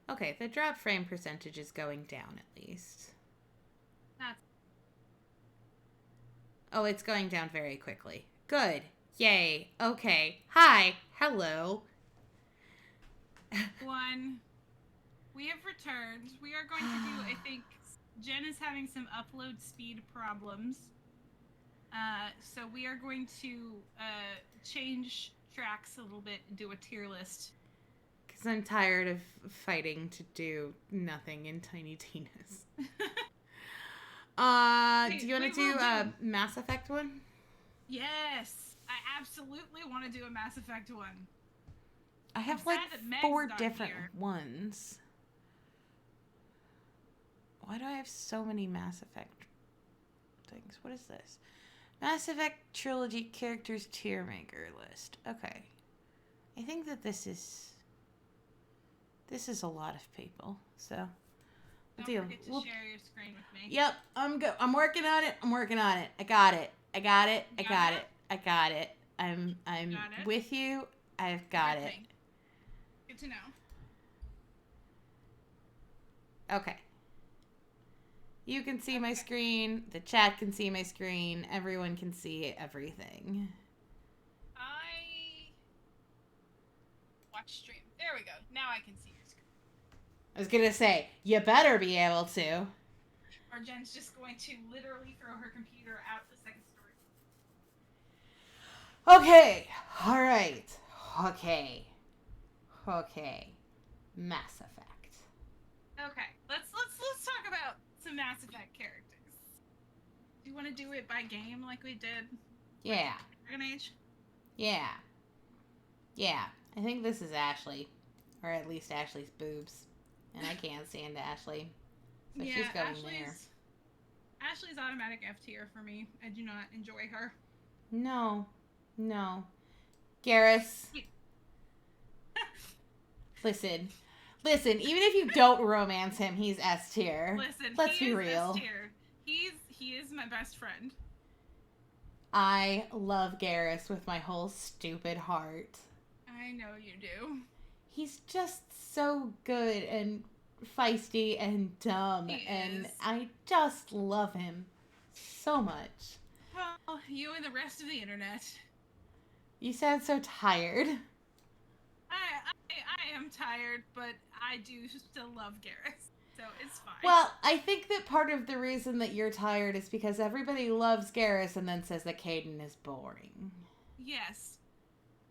Okay, the drop frame percentage is going down at least. That's Oh, it's going down very quickly. Good. Yay. Okay. Hi. Hello. one. We have returned. We are going to do, I think, Jen is having some upload speed problems. So we are going to change tracks a little bit and do a tier list. Because I'm tired of fighting to do nothing in Tiny Tina's. Do you want to do a Mass Effect one? Yes, I absolutely want to do a Mass Effect one. I have like 4 different ones. Why do I have so many Mass Effect things? What is this? Mass Effect Trilogy Characters Tier Maker list. Okay. I think that this is a lot of people. So don't forget to share your screen with me. Yep, I'm good. I'm working on it. I got it. I got it. I'm with you. I've got it. Good to know. Okay. You can see my screen. The chat can see my screen. Everyone can see everything. I watch stream. There we go. Now I can see your screen. I was going to say, you better be able to. Or Jen's just going to literally throw her computer out the second story. Okay. All right. Okay. Mass Effect. Okay. Let's talk about some Mass Effect characters. Do you want to do it by game like we did? Yeah. Dragon Age? Yeah. I think this is Ashley. Or at least Ashley's boobs. And I can't stand Ashley. So yeah, she's going there. Ashley's automatic F tier for me. I do not enjoy her. No. Garrus. Listen, even if you don't romance him, he's S tier. Listen, let's be real. S-tier. He is my best friend. I love Garrus with my whole stupid heart. I know you do. He's just so good and feisty and dumb, and I just love him so much. Well, you and the rest of the internet. You sound so tired. I am tired, but I do still love Garrus, so it's fine. Well, I think that part of the reason that you're tired is because everybody loves Garrus and then says that Kaidan is boring. Yes.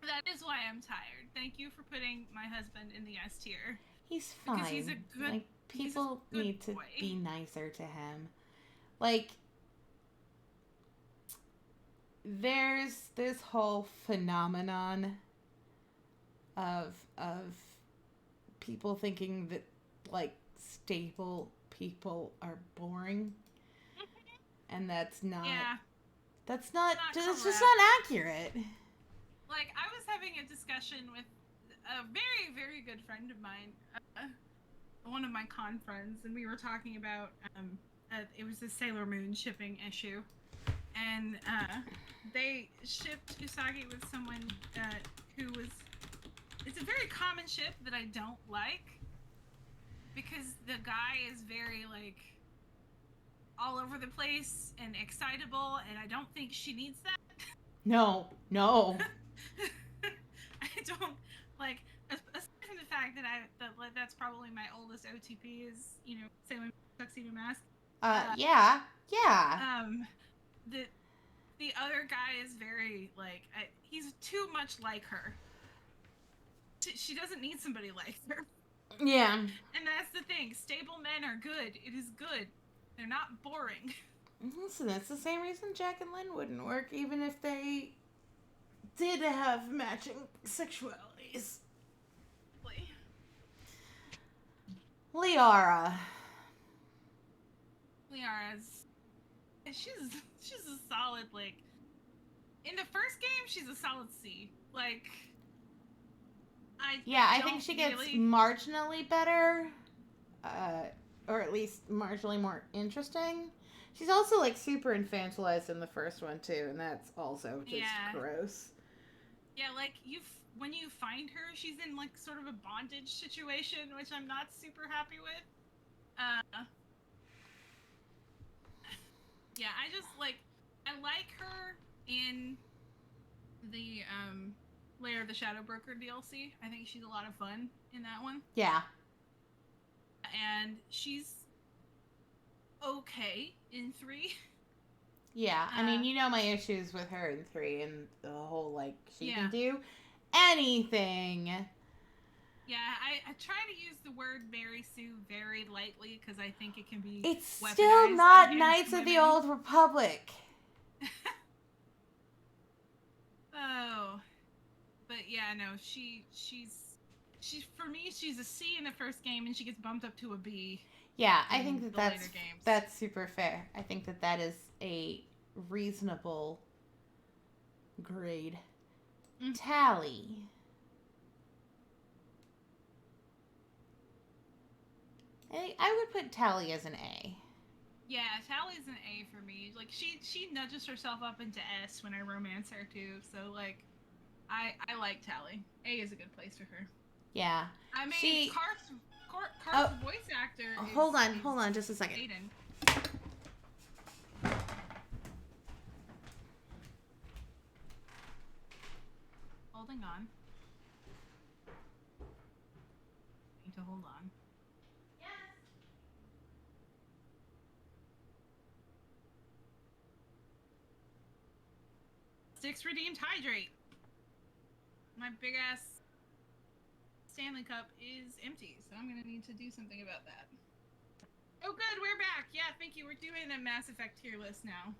That is why I'm tired. Thank you for putting my husband in the S tier. He's fine. Because he's a good like, people need to be nicer to him. Like, there's this whole phenomenon of people thinking that, like, stable people are boring. And that's not... Yeah. That's just not accurate. Like, I was having a discussion with a very, very good friend of mine, one of my con friends, and we were talking about, it was a Sailor Moon shipping issue, and they shipped Usagi with someone who was, it's a very common ship that I don't like, because the guy is very, like, all over the place and excitable, and I don't think she needs that. No. I don't, like, aside from the fact that that's probably my oldest OTP is, Sailor Moon Tuxedo Mask. Yeah. The other guy is very, like, he's too much like her. She doesn't need somebody like her. Yeah. And that's the thing. Stable men are good. It is good. They're not boring. Listen, that's the same reason Jack and Lynn wouldn't work, even if they did have matching sexualities. Liara. Liara's... She's a solid, like... In the first game, she's a solid C. Like... I think she gets marginally better. Or at least marginally more interesting. She's also, like, super infantilized in the first one, too, and that's also just gross. Yeah, like, when you find her, she's in like sort of a bondage situation, which I'm not super happy with. Yeah, I like her in the Lair of the Shadow Broker DLC. I think she's a lot of fun in that one. Yeah. And she's okay in 3. Yeah, I mean, you know my issues with her in 3 and the whole, like, she can Yeah. do anything. Yeah, I try to use the word Mary Sue very lightly because I think it can be It's weaponized still not against Knights of the women. Old Republic. Oh. But yeah, no, she's for me, she's a C in the first game and she gets bumped up to a B. Yeah, I in think the that later games. that's super fair. I think that that is a reasonable grade. Mhm. Tally. I would put Tally as an A. Yeah, Tally's an A for me. Like she nudges herself up into S when I romance her too. So like, I like Tally. A is a good place for her. Yeah. I mean, She- Karth's voice actor. Hold on, just a second. Aiden. Holding on. Need to hold on. Six redeemed hydrate. My big ass Stanley Cup is empty, so I'm gonna need to do something about that. Oh good, we're back. Yeah, thank you. We're doing a Mass Effect tier list now.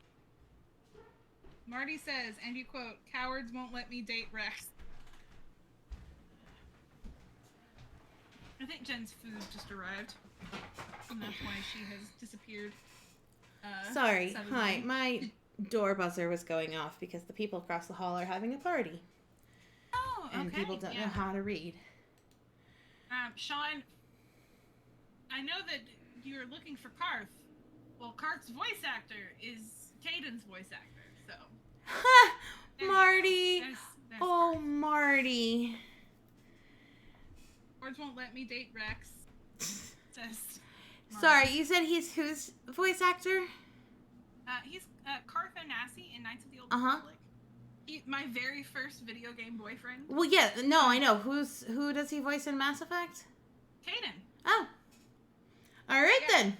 Marty says, and you quote, "Cowards won't let me date Rex." I think Jen's food just arrived, and that's why she has disappeared. Sorry. suddenly. Hi. My door buzzer was going off because the people across the hall are having a party. Oh, okay. And people don't know how to read. Sean, I know that you're looking for Karth. Well, Karth's voice actor is Caden's voice actor, so. Ha! There you Marty! go. There's Oh, Karth. Marty. Words won't let me date Rex. Says. Marty. Sorry, you said he's whose voice actor? He's Karth Onasi in Knights of the Old Uh-huh. Republic. My very first video game boyfriend. Well, yeah, no, I know. Who does he voice in Mass Effect? Caden. Oh. All right, Yeah. then.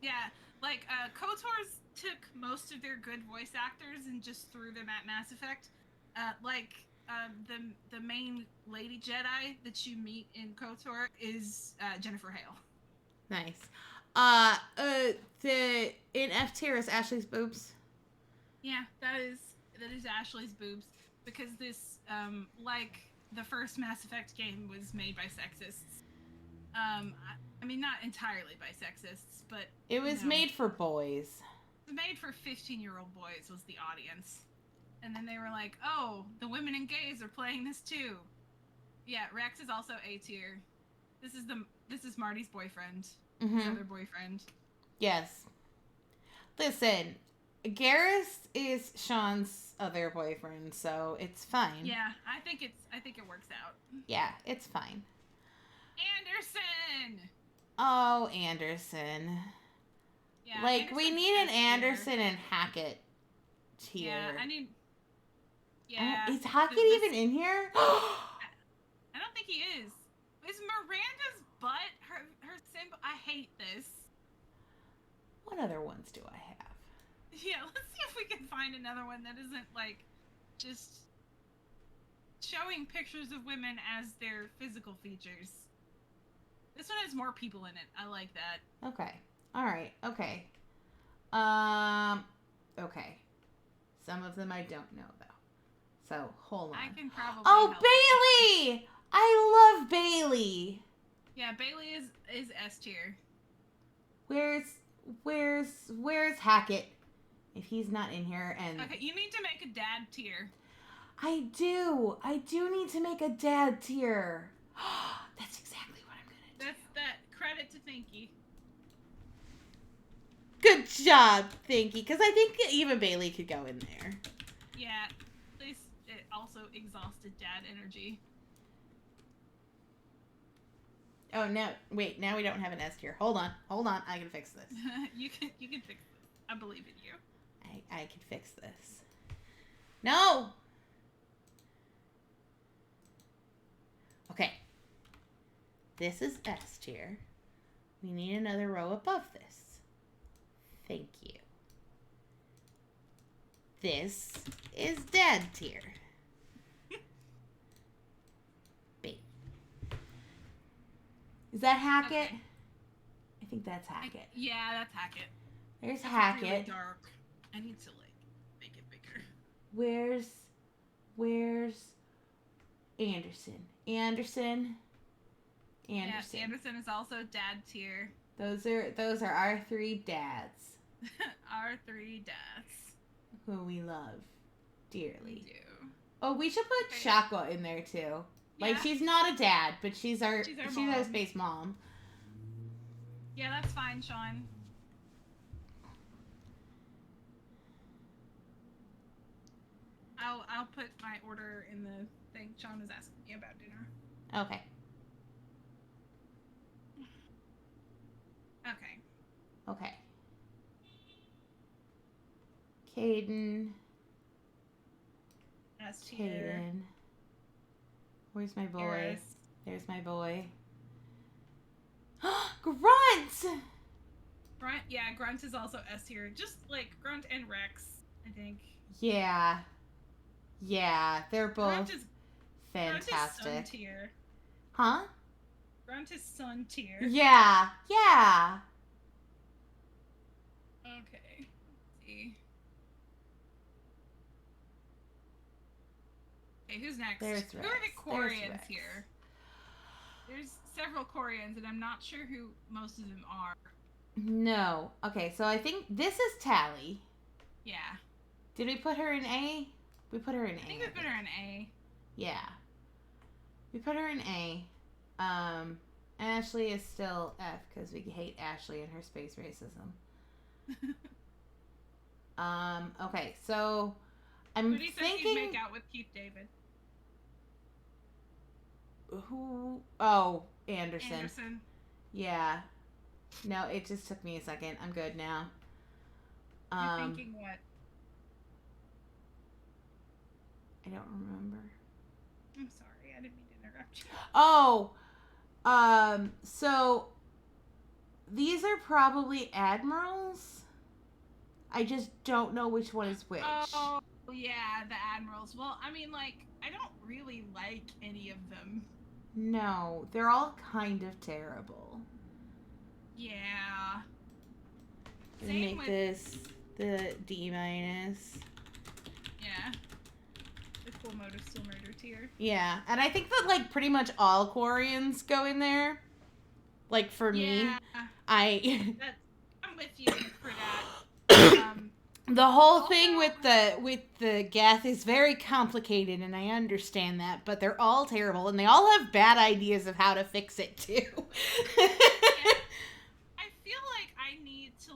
Yeah, like KOTOR's took most of their good voice actors and just threw them at Mass Effect. The main Lady Jedi that you meet in KOTOR is Jennifer Hale. Nice. In F tier is Ashley's boobs. Yeah, that is Ashley's boobs because this like the first Mass Effect game was made by sexists. I mean not entirely by sexists, but It was made for boys. it was made for 15-year-old boys was the audience. And then they were like, "Oh, the women and gays are playing this too." Yeah, Rex is also A tier. This is Marty's boyfriend. His Mm-hmm. other boyfriend. Yes. Listen, Garrus is Sean's other boyfriend, so it's fine. Yeah, I think it works out. Yeah, it's fine. Anderson. Oh, Anderson. Yeah. Like, we Anderson's need an S tier. Anderson and Hackett tier. Yeah, I need. Yeah. Is Hackett this- even in here? I don't think he is. Is Miranda's butt her symbol? I hate this. What other ones do I have? Yeah, let's see if we can find another one that isn't like just showing pictures of women as their physical features. This one has more people in it. I like that. Okay. All right. Okay. Okay. Some of them I don't know though. So hold on. I can probably. Oh, help. Bailey! I love Bailey. Yeah, Bailey is S tier. Where's Hackett? If he's not in here, and Okay, you need to make a dad tier. I do need to make a dad tier. That's exactly what I'm gonna do. That's that credit to Thinky. Good job, Thinky. Because I think even Bailey could go in there. Yeah, this it also exhausted dad energy. Oh, no. Wait, now we don't have an S tier. Hold on. I can fix this. You can fix this. I believe in you. I can fix this. No! Okay. This is S tier. We need another row above this. Thank you. This is dad tier. B. Is that Hackett? Okay. I think that's Hackett. Yeah, that's Hackett. There's That's Hackett. really dark. I need to make it bigger. Where's Anderson? Anderson. Yes, Anderson is also dad tier. Those are our three dads Our 3 dads. who we love We dearly. do. Oh, we should put Okay. Shaka in there too. Like Yeah. she's not a dad, but she's our mom. space mom. Yeah, that's fine, Sean. I'll put my order in the thing. Sean was asking me about dinner. Okay. Okay. Okay. Caden. S tier. Caden. Where's my boy? Eris. There's my boy. Grunt! Grunt. Yeah, Grunt is also S tier. Just like Grunt and Rex, I think. Yeah. Yeah, they're both Grunt is son fantastic. tier. Huh? Grunt is son tier. Yeah. Yeah. Okay. Let's see. Okay, who's next? There's Who are the Rex. Quarians Rex. here? There's several Quarians, and I'm not sure who most of them are. No. Okay, so I think this is Tally. Yeah. Did we put her in A? We put her in A. I think we put her in A. Yeah. We put her in A. Ashley is still F because we hate Ashley and her space racism. Okay, so I'm Who do you think you'd thinking make out with Keith David? who? Oh, Anderson. Anderson. Yeah. No, it just took me a second. I'm good now. You're thinking what? I don't remember. I'm sorry, I didn't mean to interrupt you. Oh, so these are probably admirals. I just don't know which one is which. Oh, yeah, the admirals. Well, I mean, like, I don't really like any of them. No, they're all kind of terrible. Yeah. Gonna Same make with- this the D minus. Yeah. The cool motive still murder tier. Yeah, and I think that like pretty much all Quarians go in there. Like for me, Yeah. I I'm with you for that. the whole Also- thing with the Geth is very complicated, and I understand that, but they're all terrible, and they all have bad ideas of how to fix it too. I feel like I need to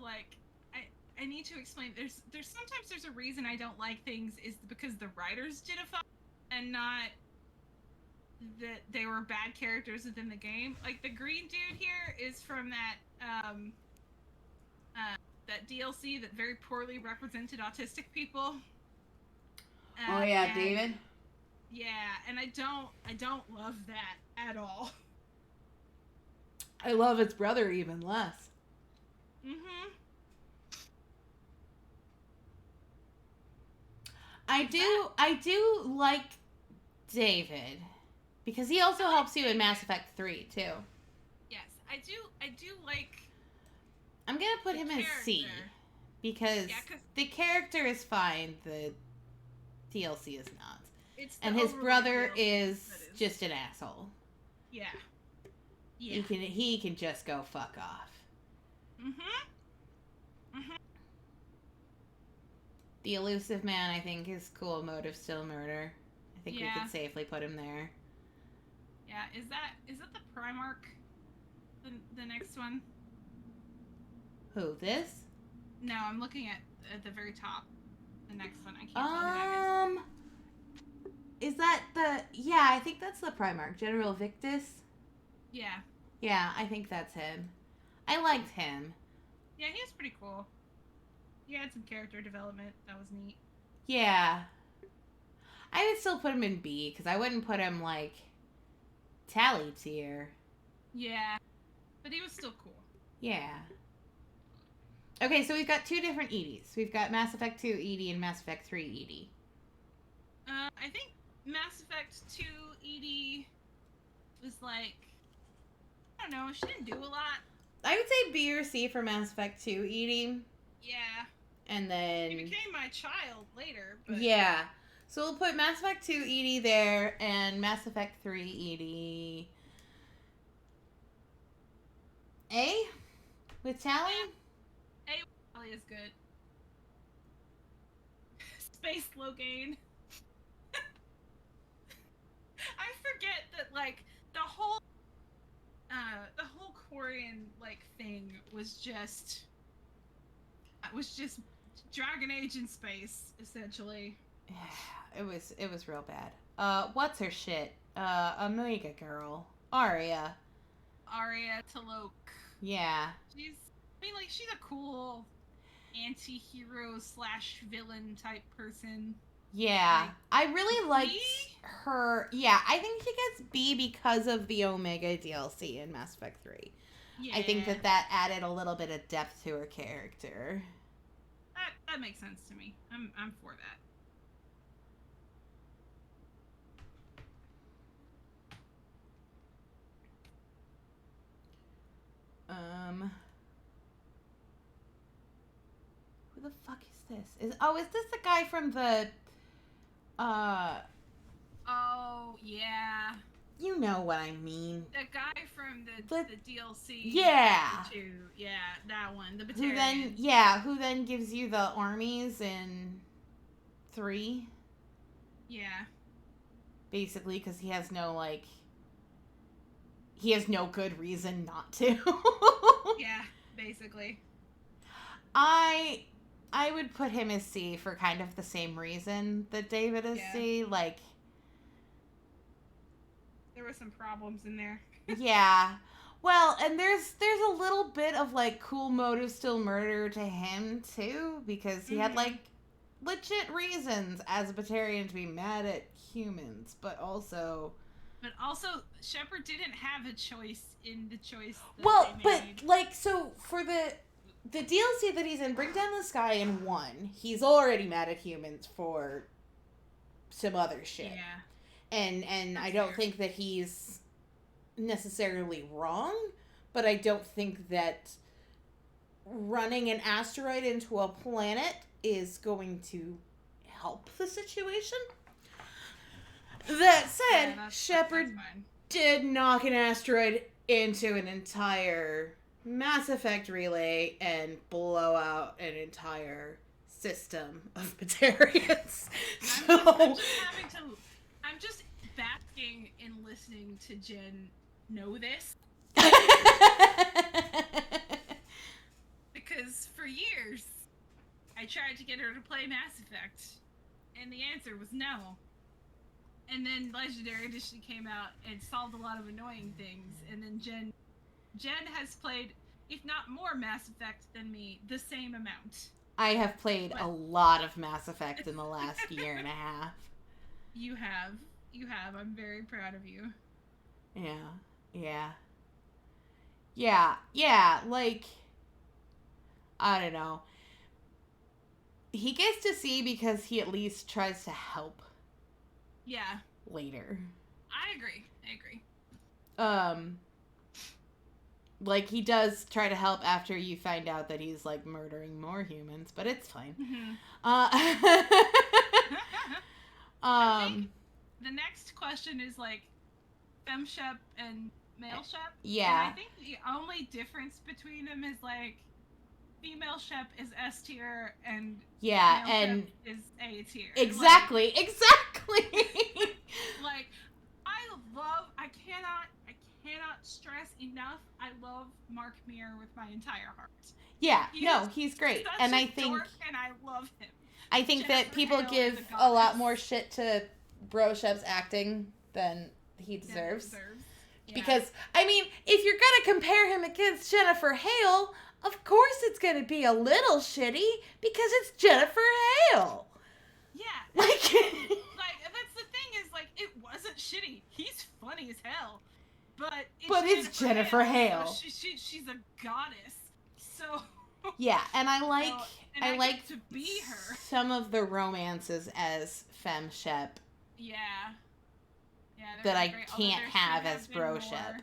I need to explain. There's sometimes there's a reason I don't like things is because the writers did a fuck and not that they were bad characters within the game. Like the green dude here is from that that DLC that very poorly represented autistic people. Oh yeah, and- David. Yeah, and I don't love that at all. I love its brother even less. Mhm. I do like David because he also I like helps you in David. Mass Effect 3 too. Yes, I do like. I'm gonna put The him as C character. because Yeah, 'cause the character is fine. The DLC is not, it's the and his overall brother deal is that is- just an asshole. Yeah. Yeah. He can just go fuck off. The elusive man, I think, is cool. Motive still murder. I think we Yeah. could safely put him there. Yeah. Is that the Primarch? The next one? Who, this? No, I'm looking at the very top. The next one. I can't tell who that Is that the... Yeah, I think that's the Primarch. General Victus? is. Yeah. Yeah, I think that's him. I liked him. Yeah, he was pretty cool. He had some character development. That was neat. Yeah. I would still put him in B, because I wouldn't put him, like, Tally tier. Yeah. But he was still cool. Yeah. Okay, so we've got two different Edie's. We've got Mass Effect 2 Edie and Mass Effect 3 Edie. I think Mass Effect 2 Edie was like, I don't know, she didn't do a lot. I would say B or C for Mass Effect 2 Edie. Yeah. And then... She became my child later, but... Yeah. So we'll put Mass Effect 2 Edie there, and Mass Effect 3 Edie... A? With Tally? A probably is good. Space Loghain. I forget that, like, the whole Quarian, like, thing was just Dragon Age in space, essentially. It was real bad. What's her shit? Omega Girl. Arya T'Loak. Yeah. She's a cool anti-hero / villain type person. Yeah. Like, I really liked B? her. Yeah, I think she gets B because of the Omega DLC in Mass Effect 3. Yeah. I think that added a little bit of depth to her character. That makes sense to me. I'm for that. Who the fuck is this? Is this the guy from the Oh, yeah. you know what I mean. The guy from the DLC. Yeah. Yeah, that one. The Who Batarian. who then gives you the armies in 3, Yeah. basically, because he has no good reason not to. Yeah, basically. I would put him as C for kind of the same reason that David is Yeah. C. Like, There were some problems in there. yeah. Well, and there's a little bit of, like, cool motive still murder to him, too, because he had, Mhm. like, legit reasons as a Batarian to be mad at humans, but also... But also, Shepard didn't have a choice in the choice that Well, they but, made. like, so, for the DLC that he's in, Bring Down the Sky in 1, he's already mad at humans for some other shit. Yeah. And That's I don't fair. think that he's necessarily wrong, but I don't think that running an asteroid into a planet is going to help the situation. That said, Yeah, Shepard that's fine. did knock an asteroid into an entire Mass Effect relay and blow out an entire system of Batarians. I'm just basking in listening to Jen know this. Because for years, I tried to get her to play Mass Effect, and the answer was no. And then Legendary Edition came out and solved a lot of annoying things, and then Jen has played, if not more Mass Effect than me, the same amount. I have played a lot of Mass Effect in the last year and a half. You have. I'm very proud of you. Yeah, like, I don't know. He gets to see because he at least tries to help Yeah, later. I agree. Like, he does try to help after you find out that he's, like, murdering more humans, but it's fine. I think the next question is like FemShep and MaleShep. Yeah. And I think the only difference between them is like female Shep is S tier and yeah, male and Shep is A tier. exactly. Like I cannot stress enough. I love Mark Meer with my entire heart. Yeah, He's he's great, Such and a I think dork, and I love him. I think that Jennifer people Hale give is a a lot goddess. more shit to Bro Shep's acting than he deserves. Yeah. Because, I mean, if you're compare him against Jennifer Hale, of course it's going to be a little shitty because it's Jennifer Hale. Yeah. Like, Like, that's the thing is, like, it wasn't shitty. He's funny as hell. But it's Jennifer Hale. So she's a goddess. So... Yeah, and I like I like get to be her. some of the romances as Femme Shep Yeah. Yeah. that I great, although can't there have should as been Bro more. Shep.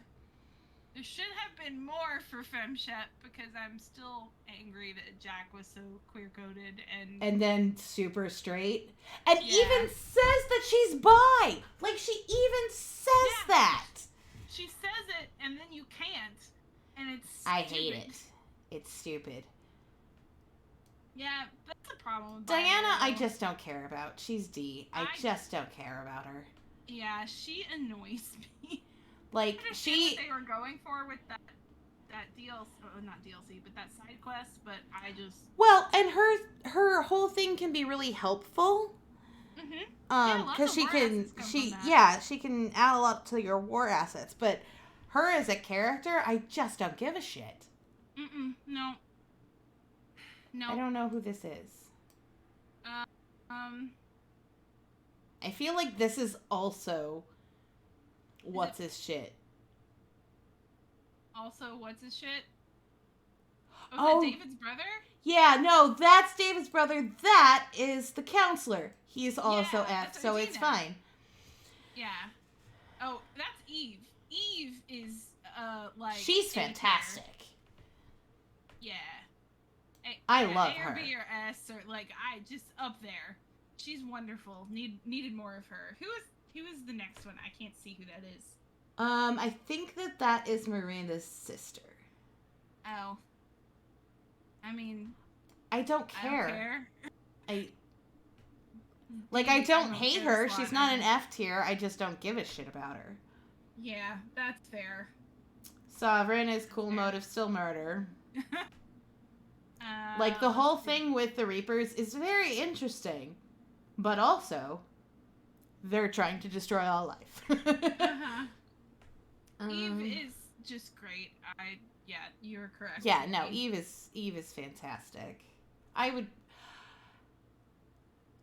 There should have been more for Femme Shep because I'm still angry that Jack was so queer coded And then super straight. And Yeah. even says that she's bi. Like, she even says Yeah. that. she says it and then you can't, and it's I hate stupid. it. It's stupid. Yeah, that's a problem with Diana, Violet, I though. just don't care about. She's D. I I- just don't care about her. Yeah, she annoys me. Like, I understand what she... they were going for with that DLC, not DLC, but that side quest, but I just... Well, and her whole thing can be really helpful. Mm-hmm. Yeah, lots Because of she war can, assets come from that. she can add a lot to your war assets. But her as a character, I just don't give a shit. No. No. I don't know who this is. I feel like this is also what's his shit. Also, what's his shit? Oh. Is that David's brother? Yeah, no, that's David's brother. That is the counselor. He's also Yeah, F, that's so it's Regina. fine. Yeah. Oh, that's Eve. Eve is, like... She's A tier. fantastic. Yeah. I love A or her. B or S, or, like, I just up there. She's wonderful. Needed more of her. Who is the next one? I can't see who that is. I think that is Miranda's sister. Oh. I mean, I don't I care. don't care. I don't I hate care her. a lot, She's not I an just- F tier. I just don't give a shit about her. Yeah, that's fair. Sovereign is cool motive, still murder. Like, the Let's whole see. thing with the Reapers is very interesting. But also, they're trying to destroy all life. Uh-huh. Eve Um, is just great. Yeah, you're correct. Yeah, no, Eve. Eve is fantastic. I would...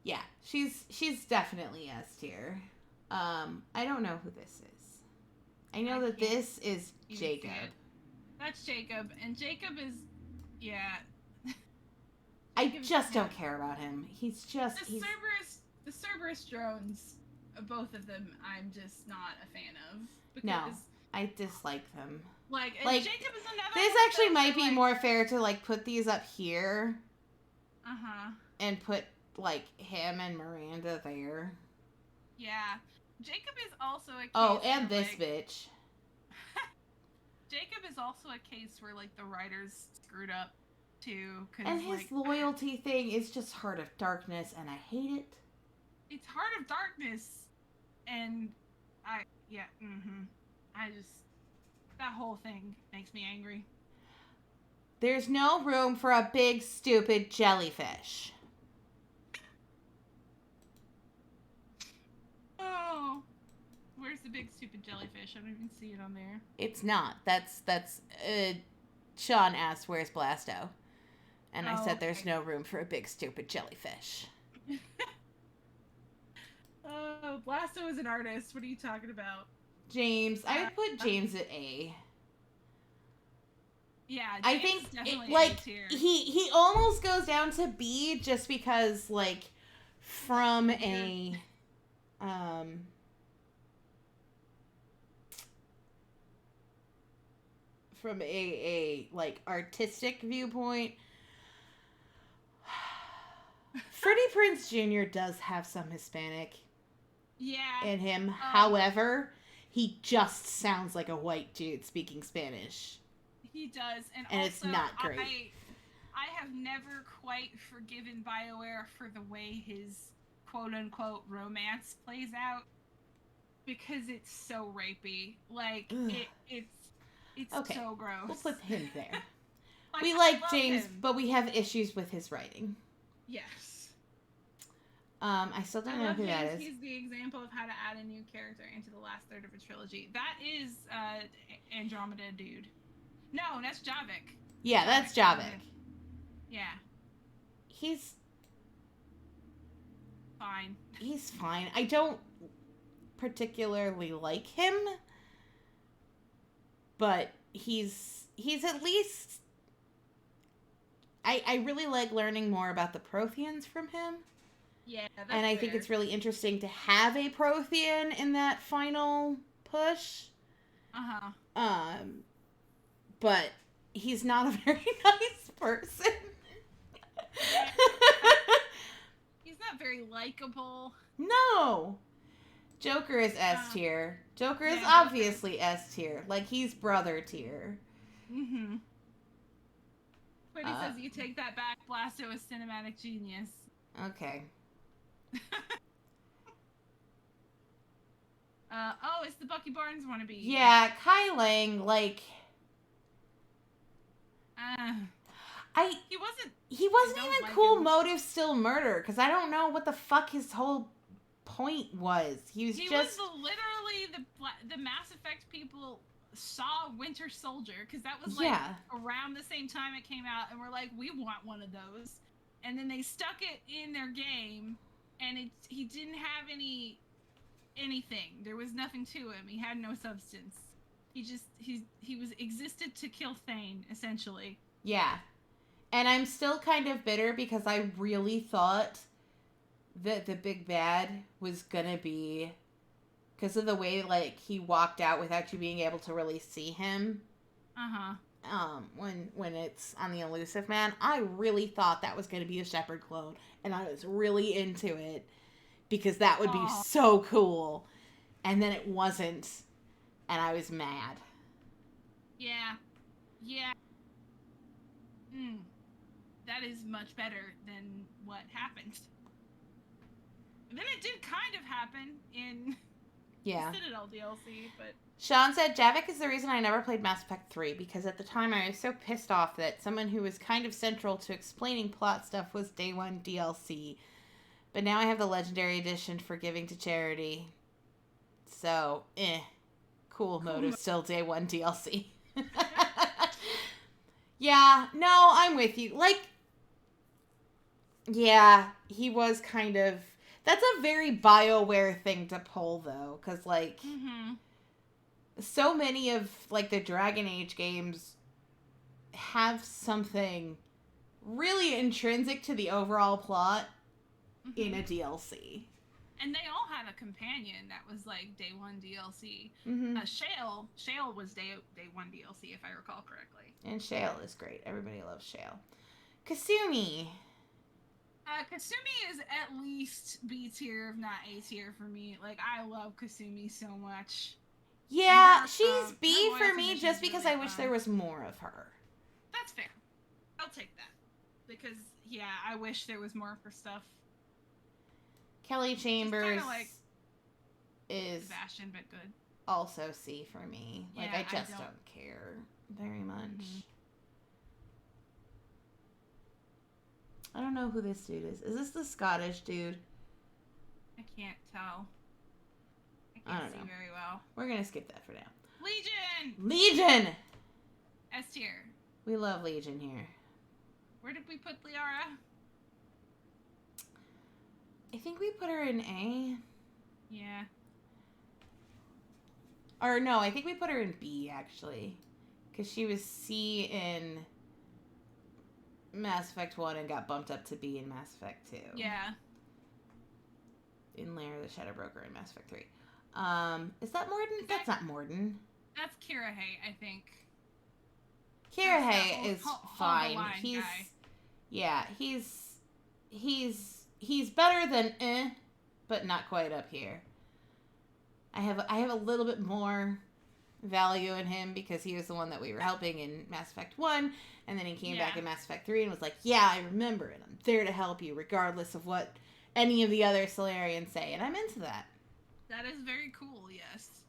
Yeah, she's definitely S tier. I don't know who this is. I know I that can't this is even see Jacob. it. That's Jacob, and Jacob is, yeah. I Jacob's- just don't care about him. He's just... The Cerberus drones, both of them, I'm just not a fan of. No. Because, I dislike them. like, and Like, Jacob is another This one actually that, might be like, more fair to, like, put these up here Uh-huh. and put, like, him and Miranda there. Yeah. Jacob is also a case Oh, and where, this like, bitch. Jacob is also a case where, like, the writers screwed up, too. Cause, And his like, loyalty thing is just Heart of Darkness, and I hate it. it's Heart of Darkness, and I just, that whole thing makes me angry. There's no room for a big, stupid jellyfish. Oh, where's the big stupid jellyfish? I don't even see it on there. It's not. That's Sean asked, where's Blasto? And I Oh, said, there's okay. no room for a big, stupid jellyfish. Oh, Blasto is an artist. What are you talking about? James, I would put James at A. Yeah, I James think is definitely like A tier. he almost goes down to B just because like from a like artistic viewpoint. Freddie Prinze Jr. does have some Hispanic Yeah, in him. However, he just sounds like a white dude speaking Spanish. he does, and And also, it's not great. I have never quite forgiven BioWare for the way his quote-unquote romance plays out, because it's so rapey. Like Ugh. it's Okay, so gross. We'll put him there. Like, We I like love James, him. but we have issues with his writing. Yes. I still don't I know love who that James. is. He's the example of how to add a new character into the last third of a trilogy. That is Andromeda dude. No, that's Javik. Yeah, that's Javik. Yeah. He's Fine. He's fine. I don't particularly like him, but he's at least. I really like learning more about the Protheans from him. Yeah, that's and I think it's really interesting to have a Prothean in that final push. But he's not a very nice person. He's not very likable. No. Joker is S tier. Joker is obviously S tier. Like, he's brother tier. Mm-hmm. But he says you take that back, Blasto is cinematic genius. Okay. Oh, it's the Bucky Barnes wannabe. Yeah, Kai Lang, like... He wasn't even like cool him. Motive Still Murder, because I don't know what the fuck his whole point was. He was literally the Mass Effect people saw Winter Soldier, because that was like around the same time it came out, and we're like, we want one of those. And then they stuck it in their game, and he didn't have anything. There was nothing to him. He had no substance. He existed to kill Thane, essentially. Yeah. And I'm still kind of bitter because I really thought that the big bad was gonna be, because of the way, like, he walked out without you being able to really see him. When it's on the Elusive Man, I really thought that was gonna be a Shepard clone, and I was really into it because that would be so cool. And then it wasn't, and I was mad. Yeah. That is much better than what happened. And then it did kind of happen in the Citadel DLC, but... Sean said, Javik is the reason I never played Mass Effect 3, because at the time I was so pissed off that someone who was kind of central to explaining plot stuff was Day 1 DLC. But now I have the Legendary Edition for giving to charity. So, cool motive, still Day 1 DLC. Yeah, no, I'm with you. Like, yeah, he was kind of... That's a very BioWare thing to pull, though, because, like, so many of, like, the Dragon Age games have something really intrinsic to the overall plot in a DLC. And they all had a companion that was, like, Day 1 DLC. Shale was Day 1 DLC, if I recall correctly. And Shale is great. Everybody loves Shale. Kasumi. Kasumi is at least B tier, if not A tier for me. Like, I love Kasumi so much. Yeah, she's B for me just because I wish there was more of her. That's fair. I'll take that. Because, yeah, I wish there was more of her stuff. Kelly Chambers is Sebastian, but good. Also C for me. Like, I just don't care very much. I don't know who this dude is. Is this the Scottish dude? I can't tell. I can't see very well. We're gonna skip that for now. Legion! S tier. We love Legion here. Where did we put Liara? I think we put her in A. Yeah. Or no, I think we put her in B, actually. Because she was C in Mass Effect 1 and got bumped up to B in Mass Effect 2. Yeah. In Lair the Shadow Broker in Mass Effect 3. Is that Morden? That's not Morden. That's Kirrahe, I think. Kirrahe is fine. He's better than but not quite up here. I have a little bit more value in him because he was the one that we were helping in Mass Effect 1, and then he came back in Mass Effect 3 and was like, yeah, I remember it. I'm there to help you regardless of what any of the other Solarians say, and I'm into that. That is very cool, yes.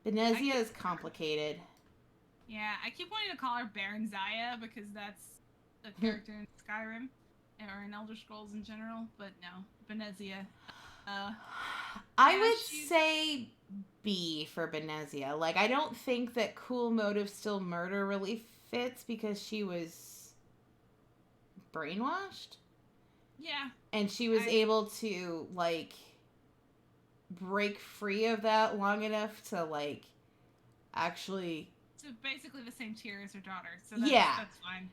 Benezia is complicated. Yeah, I keep wanting to call her Baron Zaya because that's a character in Skyrim or in Elder Scrolls in general, but no, Benezia. I Yeah, would she's- say B for Benezia. Like, I don't think that Cool Motive Still Murder really fits because she was brainwashed. Yeah. And she was I- able to, like, break free of that long enough to, like, actually. So basically the same tier as her daughter. So Yeah. that's fine.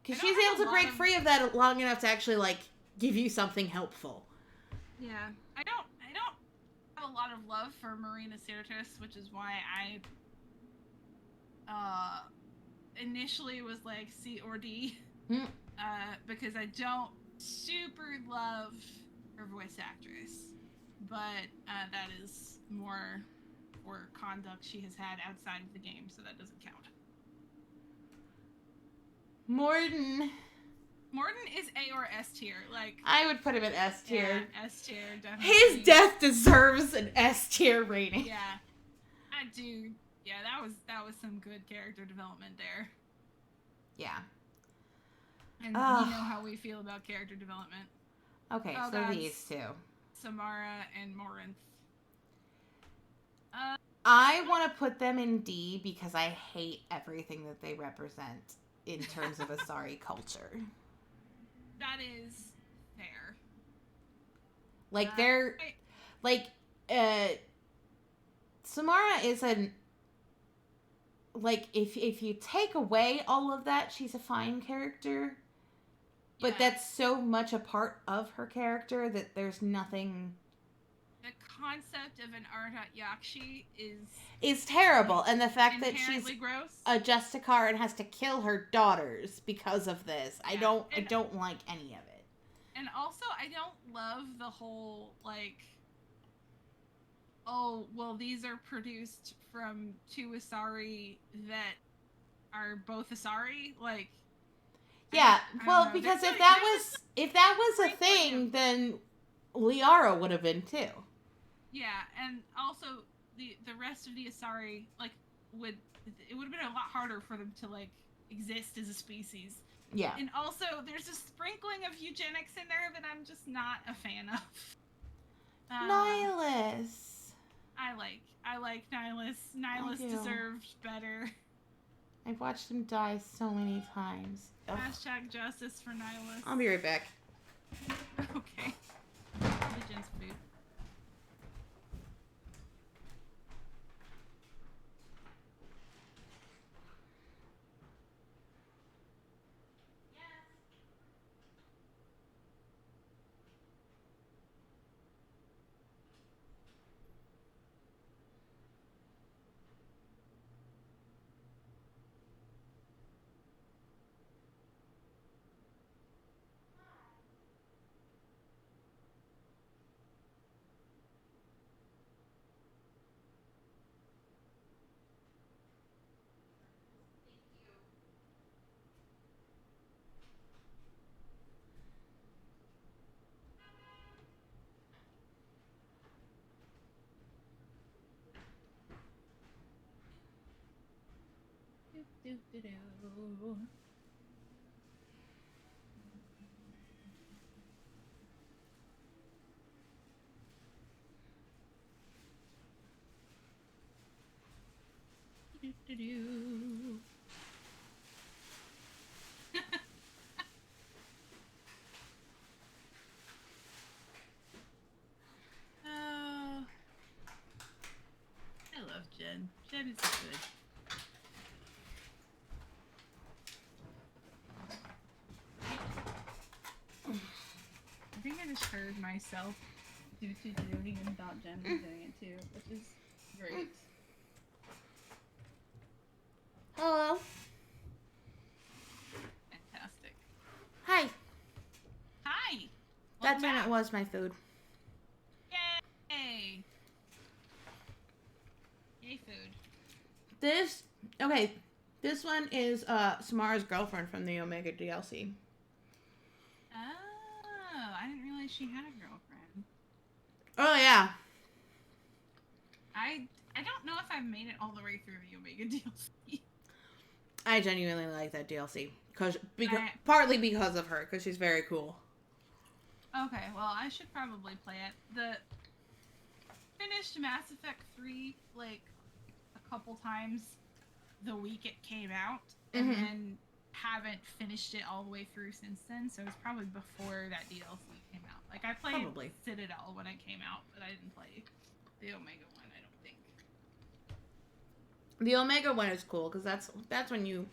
Because I don't she's have able a to break lot of- free of that long enough to actually, like, give you something helpful. Yeah. I don't have a lot of love for Marina Sirtis, which is why I initially was like C or D. Hmm. Because I don't super love her voice actress. But that is more for conduct she has had outside of the game, so that doesn't count. Morden, Is A or S tier. Like, I would put him in S tier. yeah, S tier, definitely. His death deserves an S tier rating. Yeah, I do. Yeah, that was some good character development there. Yeah. And Ugh. you know how we feel about character development. Okay, Oh, so God. these two. Samara and Morinth. I want to put them in D because I hate everything that they represent in terms of Asari culture. That is fair. Like, they're... I- Like, Samara is an... Like, if you take away all of that, she's a fine character. But yeah, that's so much a part of her character that there's nothing... the concept of an Ardat Yakshi is It's terrible. And the fact that she's inherently gross. a Justicar and has to kill her daughters because of this. I Yeah, don't like any of it. And also, I don't love the whole, like, oh, well, these are produced from two Asari that are both Asari. Like, Yeah, I don't well, know. because There's if like- that there's was a sprinkling thing, of- then Liara would have been too. Yeah, and also the rest of the Asari, like, it would have been a lot harder for them to, like, exist as a species. Yeah. And also, there's a sprinkling of eugenics in there that I'm just not a fan of. Nihilus. I like Nihilus. Nihilus do. deserved better. I've watched him die so many times. Ugh. Hashtag justice for Nihilus. I'll be right back. Okay. The Jen's food. Do-do-do-do. Do-do-do. Oh, I love Jen. Jen is good. I think I just heard myself doing and thought Jen was doing it too, which is great. Hello. Fantastic. Hi. Hi! That Welcome time back. it was my food. Yay! Yay, food. This one is Samara's girlfriend from the Omega DLC. Oh, I didn't realize she had a girlfriend. Oh yeah. I don't know if I've made it all the way through the Omega DLC. I genuinely like that DLC because I- partly because of her because she's very cool. Okay, well, I should probably play it. finished Mass Effect 3 like a couple times the week it came out, and Mhm. then haven't finished it all the way through since then. So it's probably before that DLC came out. Like I played Probably. Citadel when it came out, but I didn't play the Omega one. I don't think. The Omega one is cool because that's when you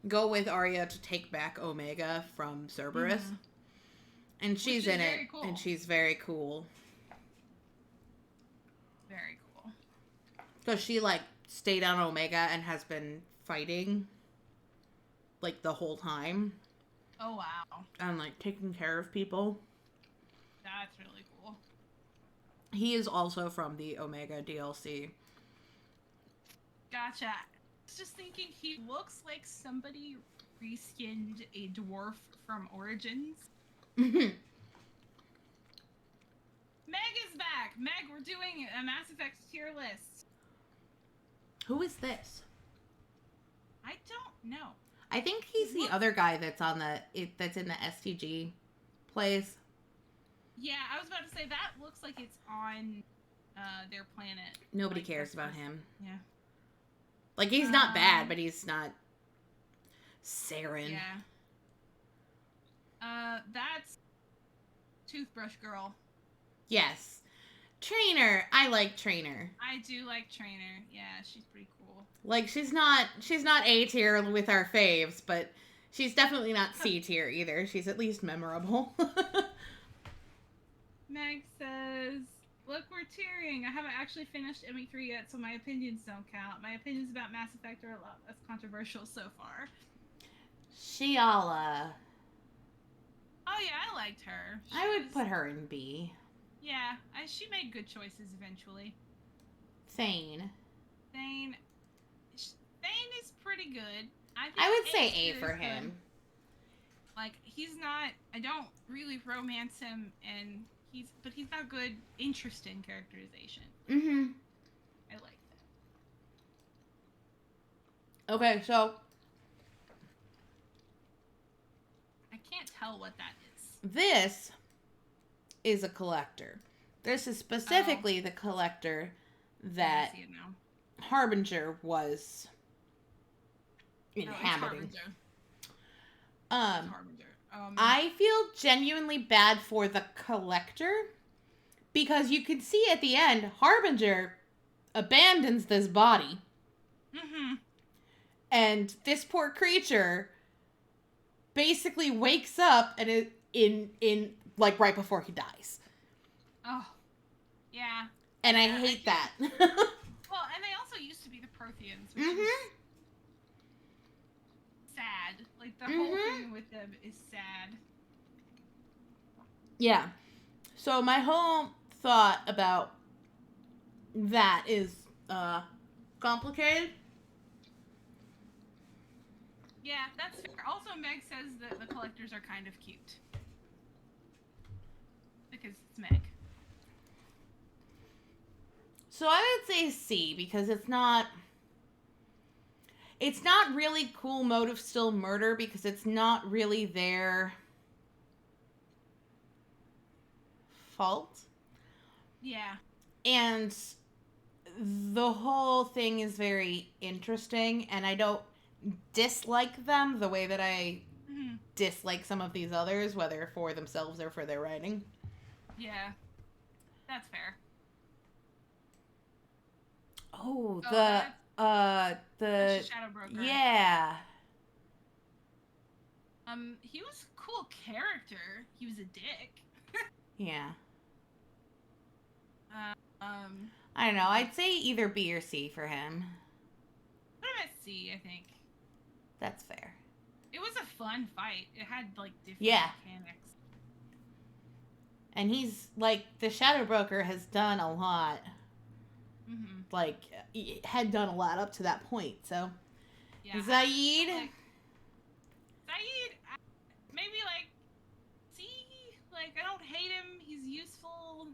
go with Arya to take back Omega from Cerberus, Mhm. and she's is in very it, cool. and she's very cool Very cool. because she like stayed on Omega and has been fighting like the whole time Oh wow, and like taking care of people. that's really cool. He is also from the Omega DLC. Gotcha. I was just thinking he looks like somebody reskinned a dwarf from Origins. Mhm. Meg is back. Meg, we're doing a Mass Effect tier list. Who is this? I don't know. I think he's the other guy that's on that's in the STG place. Yeah, I was about to say that looks like it's on their planet. Nobody Like, cares that's about just- him. Yeah. Like he's not bad, but he's not Saren. Yeah. That's Toothbrush Girl. Yes. Trainer. I like Trainer. I do like Trainer. Yeah, she's pretty cool. Like she's not A tier with our faves, but she's definitely not C tier either. She's at least memorable. Meg says, "Look, we're tearing. I haven't actually finished ME3 yet, so my opinions don't count. My opinions about Mass Effect are a lot less controversial so far." Shiala. Oh yeah, I liked her. I would put her in B. Yeah, she made good choices eventually. Thane. Thane is pretty good. I would say tier A is for good. him. Like he's not. I don't really romance him, and he's got good, interesting characterization. Mm-hmm. I like that. Okay, so I can't tell what that is. this is a collector. This is specifically the collector that I see it now. Harbinger was Oh, it's inhabiting. Harbinger. It's Harbinger. I feel genuinely bad for the collector because you can see at the end Harbinger abandons this body, Mm-hmm. and this poor creature basically wakes up and is in like right before he dies. Oh, yeah. And I Yeah, hate that. Well, and they also used to be the Protheans, which is sad. Like the whole thing with them is sad. Yeah. So my whole thought about that is complicated. Yeah, that's fair. Also, Meg says that the collectors are kind of cute. Because it's Meg. So I would say C because it's not really cool motive still murder because it's not really their fault. Yeah. And the whole thing is very interesting and I don't dislike them the way that I dislike some of these others, whether for themselves or for their writing. Yeah. That's fair. Oh, That's the Shadow Broker. yeah. He was a cool character. He was a dick. Yeah. I I don't know. I'd say either B or C for him. Put him at C, I think. That's fair. It was a fun fight. It had like different mechanics. And he's like the Shadow Broker has done a lot. Mm-hmm. Like he had done a lot up to that point. So Yeah. Zaid. Zaid, maybe like C. Like I don't hate him. He's useful.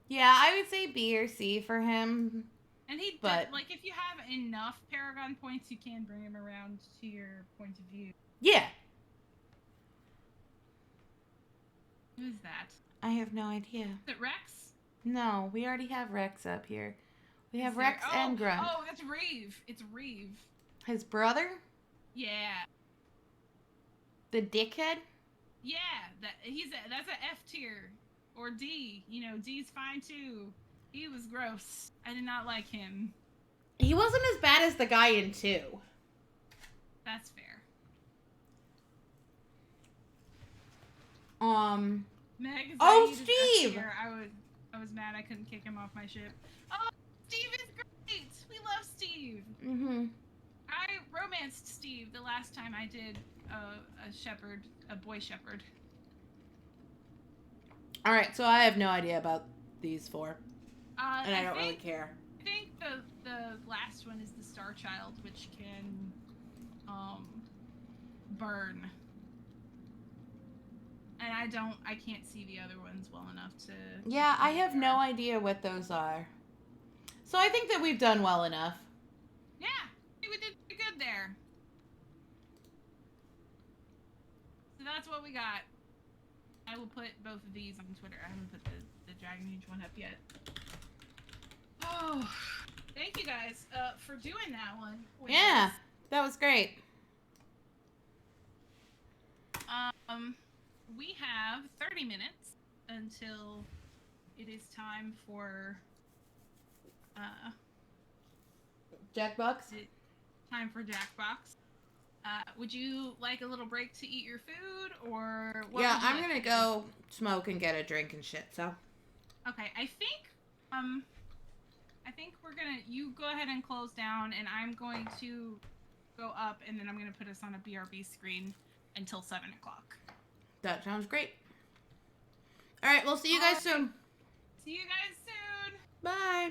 Yeah, I would say B or C for him. And he But- did, like if you have enough Paragon points, you can bring him around to your point of view. Yeah. Who's that? I have no idea. Is it Rex? No, we already have Rex up here. We have Is there- Rex and Grunt. Oh, that's Reeve. It's Reeve. His brother? Yeah. The dickhead? Yeah, that's a F tier or D. You know, D's fine too. He was gross. I did not like him. He wasn't as bad as the guy in 2. That's fair. Meg is Oh, Zaid is F Steve! tier. I was mad I couldn't kick him off my ship. Oh, Steve is great. We love Steve. Mm-hmm. I romanced Steve the last time I did a boy shepherd. All right, so I have no idea about these 4, and I don't really think, care. I think the last one is the Star Child, which can burn. And I can't see the other ones well enough to... Yeah, I have no idea what those are. So I think that we've done well enough. Yeah, we did pretty good there. So that's what we got. I will put both of these on Twitter. I haven't put the Dragon Age one up yet. Oh, thank you guys for doing that one. Yeah, that was great. We have 30 minutes until it is time for Jackbox? Jackbox. Would you like a little break to eat your food, or what Yeah, would you I'm like gonna to do? go smoke and get a drink and shit, so. Okay, I think we're gonna, you go ahead and close down, and I'm going to go up, and then I'm gonna put us on a BRB screen until 7 o'clock. That sounds great. All right, we'll see you guys soon. See you guys soon. Bye.